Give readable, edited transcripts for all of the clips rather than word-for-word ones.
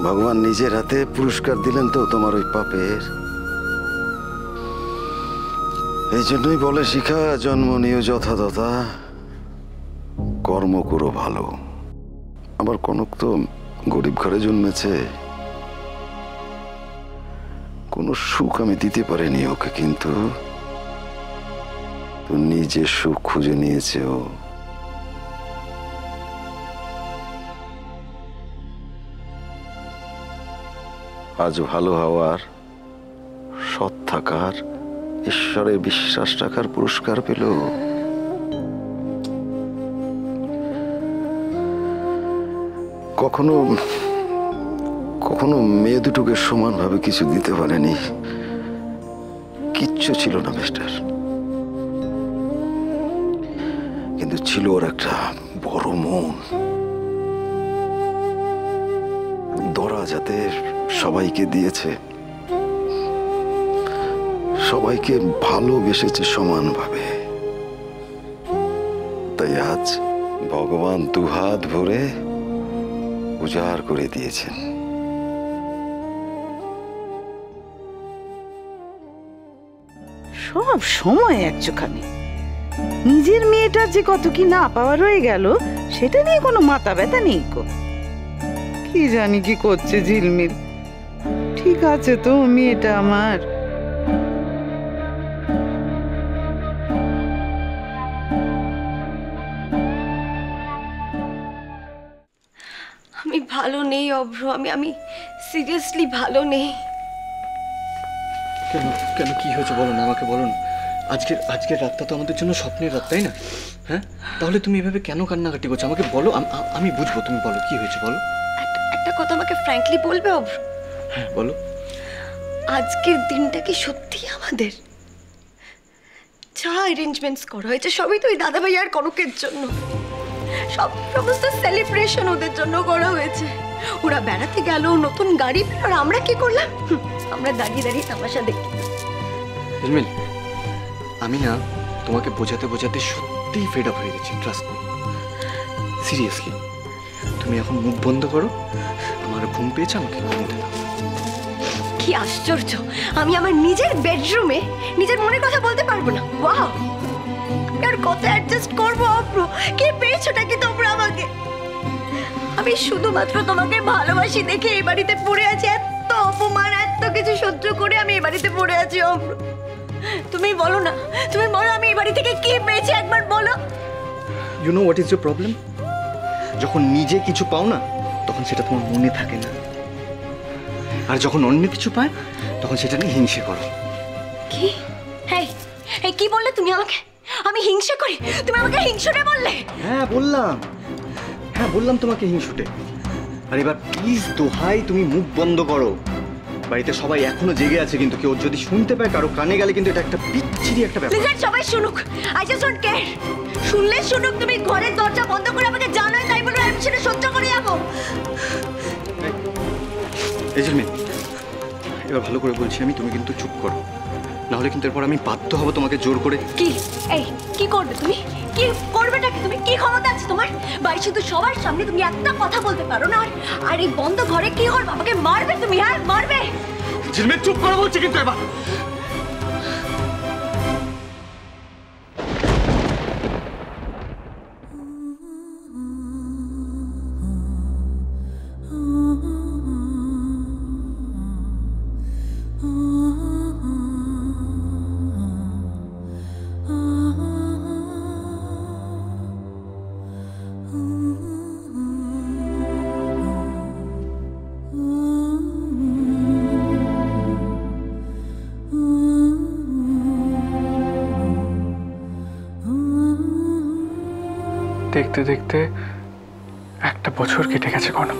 ভগবান নিজের হাতে পুরস্কার দিলেন তো তোমার ওই পাপের। এই জন্যই বলে শিখা, জন্ম নিয়ে যথাযথা, কর্ম করো ভালো। আমার কনক তো গরিব ঘরে জন্মেছে, কোনো সুখ আমি দিতে পারিনি ওকে, কিন্তু নিজে সুখ খুঁজে নিয়েছে ও। আজ ভালো হওয়ার, সৎ থাকার, ঈশ্বরে বিশ্বাস রাখার পুরস্কার পেল। কখনো কখনো মেয়ে দুটোকে সমানভাবে কিছু দিতে পারেনি, কিচ্ছু ছিল না মিস্টার, কিন্তু ছিল ওর একটা বড় মন। দরা যাতে সবাইকে দিয়েছে, সবাইকে ভালোবেসেছে সমানভাবে। তাই আজ ভগবান দুহাত ভরে উজাড় করে দিয়েছেন। সব সময় একচোখানি নিজের মেয়েটার যে কত কি না পাওয়া রয়ে গেল সেটা নিয়ে কোনো মাথা ব্যথা নেই গো। কি জানি কি করছে ঝিলমিল। ঠিক আছে তো মেয়েটা আমার। আমি ভালো নেই অভ্র, আমি সিরিয়াসলি ভালো নেই। কেন কেন কি হয়েছে বলো না, আমাকে বলো না। আজকের রাতটা তো আমাদের জন্য স্বপ্নের রাত, তাই না? হ্যাঁ, তাহলে তুমি এভাবে কেন কান্নাকাটি করছো আমাকে বলো, আমি বুঝবো। তুমি বলো কি হয়েছে বলো। একটা কথা আমাকে ফ্র্যাঙ্কলি বলবে অভ্র? হ্যাঁ বলো। আজকের দিনটা কি সত্যি আমাদের? যা অ্যারেঞ্জমেন্টস করা হয়েছে সবই তো ওই দাদা ভাই আর কনকের জন্য। সমস্ত সেলিব্রেশন ওদের জন্য করা হয়েছে। ওরা বেড়াতে গেল, নতুন গাড়ি পেল, আর আমরা কি করলাম? আমরা দাঁড়িয়ে দাঁড়িয়ে তামাশা দেখি। ঝিলমিল, আমি না তোমাকে বোঝাতে বোঝাতে সত্যিই ফেড আপ হয়ে গেছি, ট্রাস্ট মি। সিরিয়াসলি তুমি এখন মুখ বন্ধ করো, আমার ঘুম পেয়েছে, আমাকে ঘুমোতে দাও। কি আশ্চর্য, আমি আমার নিজের বেডরুমে নিজের মনের কথা বলতে পারবো না? ওয়াও, আর কত অ্যাডজাস্ট করবো অভ্র? কি পেয়েছোটা কি তোমরা আমাকে? আমি শুধুমাত্র তোমাকে ভালোবাসি দেখে এই বাড়িতে পড়ে আছি। এত অপমান, এত কিছু সহ্য করে আমি এই বাড়িতে পড়ে আছি অভ্র। তুমি বলো না, তুমি বলো আমি এই বাড়ি থেকে কি পেয়েছি, একবার বলো। You know what is your problem? যখন নিজে কিছু পাও না তখন সেটা তোমার মনে থাকে না, আর যখন অন্য কিছু পায় তখন সেটা নিয়ে হিংসে করো। কি? এই কি বললে তুমি আমাকে? আমি হিংসে করি? তুমি আমাকে হিংসুটে বললে? হ্যাঁ বললাম তোমাকে হিংসুটে। আর এবার প্লিজ দোহাই তুমি মুখ বন্ধ করো। বাড়িতে সবাই এখনো জেগে আছে, কিন্তু কেউ যদি শুনতে পায়, কারো কানে গেলে কিন্তু এটা একটা বিচ্ছিরি একটা ব্যাপার। প্লিজ সবাই শুনুক, আই জাস্ট ডোন্ট কেয়ার। শুনলে শুনুক, তুমি ঘরের দরজা বন্ধ করে আমাকে জানোই তাই বলে আমি সেটা সহ্য করে যাবো? এই যে মেয়ে, এবার ভালো করে বলছি আমি, তুমি কিন্তু চুপ করো, নাহলে কিন্তু এরপর আমি বাধ্য হব তোমাকে জোর করে। কি? এই কি করবে তুমি? কি করবেটা কি? তুমি কি ক্ষমতা আছে তোমার? বাড়ি শুধু সবার সামনে তুমি একটা কথা বলতে পারো না, আর এই বন্ধ ঘরে কি করবে? আমাকে মারবে তুমি? আর মারবে? ঝিলমিল চুপ করে বলছি কিন্তু এবার। দেখতে দেখতে একটা বছর কেটে গেছে কনক।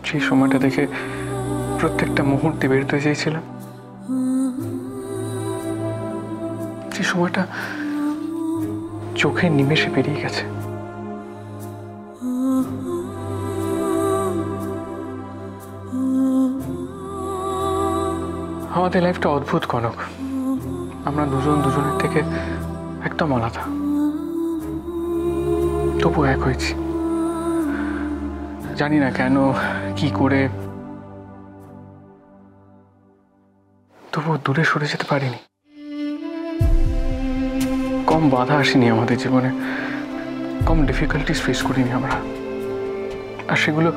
সেই সময়টা দেখে প্রত্যেকটা মুহূর্তে বেরোতে চেয়েছিলাম, সেই সময়টা চোখের নিমেষে পেরিয়ে গেছে। আমাদের লাইফটা অদ্ভুত কনক। আমরা দুজন দুজনের থেকে একদম আলাদা, তবু এক হয়েছি। জানি না কেন, কি করে, তবুও দূরে সরে যেতে পারিনি। কম বাধা আসেনি আমাদের জীবনে, কম ডিফিকাল্টিস ফেস করিনি আমরা। আর সেগুলো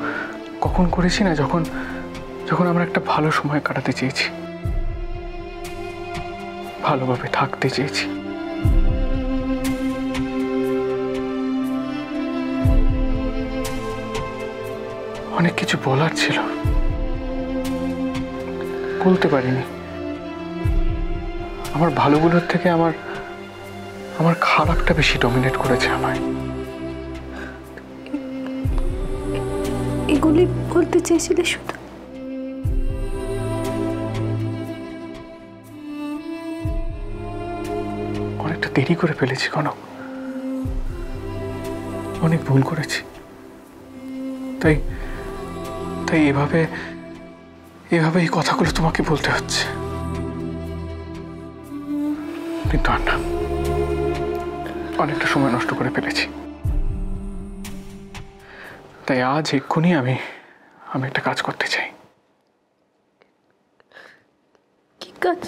কখন করেছি না, যখন যখন আমরা একটা ভালো সময় কাটাতে চেয়েছি, ভালোভাবে থাকতে চেয়েছি। অনেক কিছু বলার ছিল, বলতে পারিনি। আমার ভালোগুলোর থেকে আমার আমার খারাপটা বেশি ডমিনেট করেছে আমায়। এগুলি বলতে চেয়েছিলে শুধু? অনেকটা দেরি করে ফেলেছি কনক, অনেক ভুল করেছি। তাই তাই এভাবে এই কথাগুলো তোমাকে বলতে হচ্ছে। কিন্তু আর না, অনেকটা সময় নষ্ট করে ফেলেছি। তাই আজ এক্ষুনি আমি একটা কাজ করতে চাই। কি কাজ?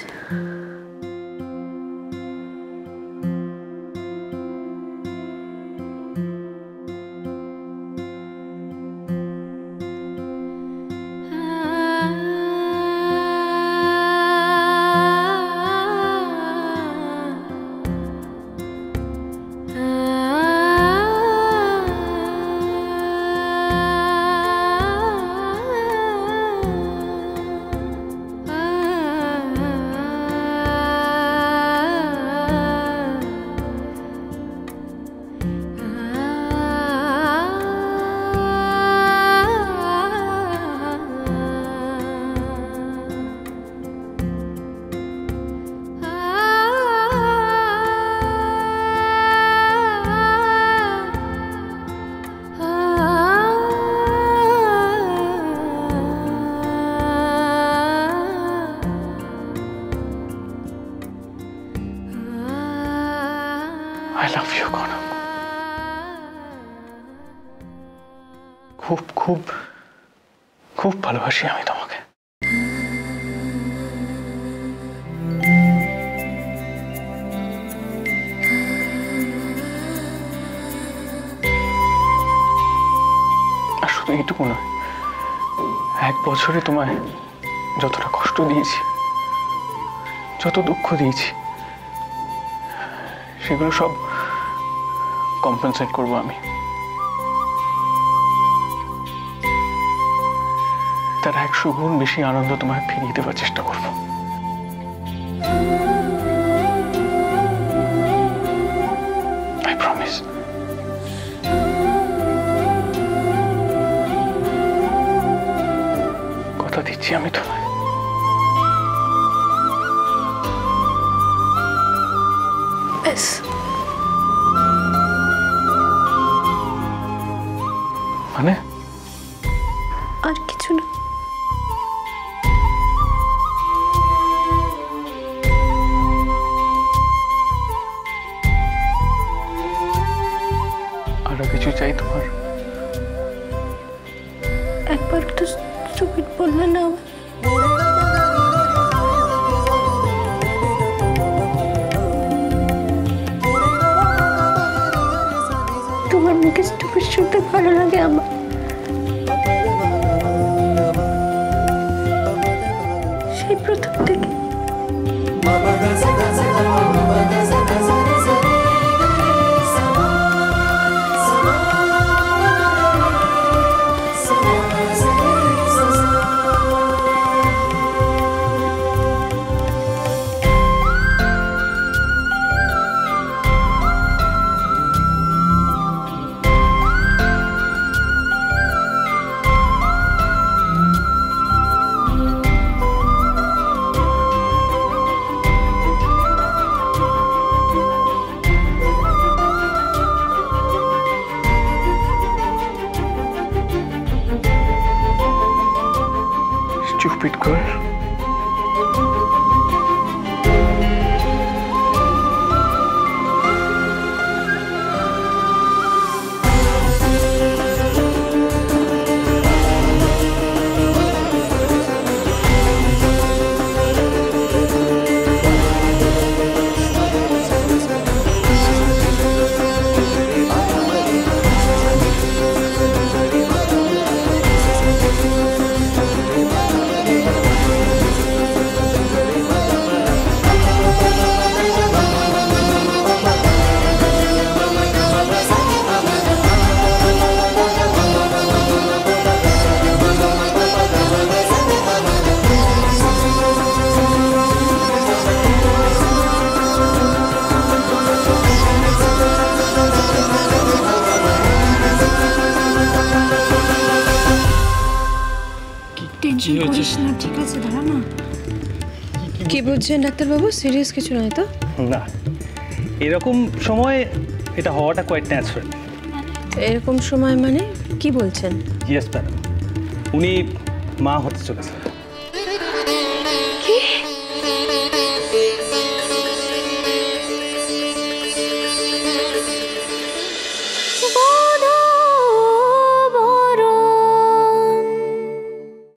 I love you, Kanak. খুব খুব খুব ভালোবাসি আমি তোমাকে। আর শুধু এইটুকু নয়, 1 বছরে তোমায় যতটা কষ্ট দিয়েছি, যত দুঃখ দিয়েছি, সেগুলো সব কম্পেনসেট করবো আমি। তার 100 গুণ বেশি আনন্দ তোমায় ফিরিয়ে দেওয়ার চেষ্টা করব। I promise. কথা দিচ্ছি আমি তোমায়। ব্যাস, মানে আর কিছু না। আরো কিছু চাই তোমার? একবার তো স্টুপিড বললে না আমার? তোমার মুখে স্টুপিড শুনতে ভালো লাগে আমার। সেই প্রথম থেকে। Stupid girl. টেনশন করিস না, ঠিক আছে, দাঁড়া না। কি বুঝছেন ডাক্তারবাবু? সিরিয়াস কিছু নয় তো? না, এরকম সময় এটা হওয়াটা কোয়াইট ন্যাচারাল। এরকম সময় মানে কি বলছেন? ইয়েস ম্যাডাম, উনি মা হতে চলেছেন।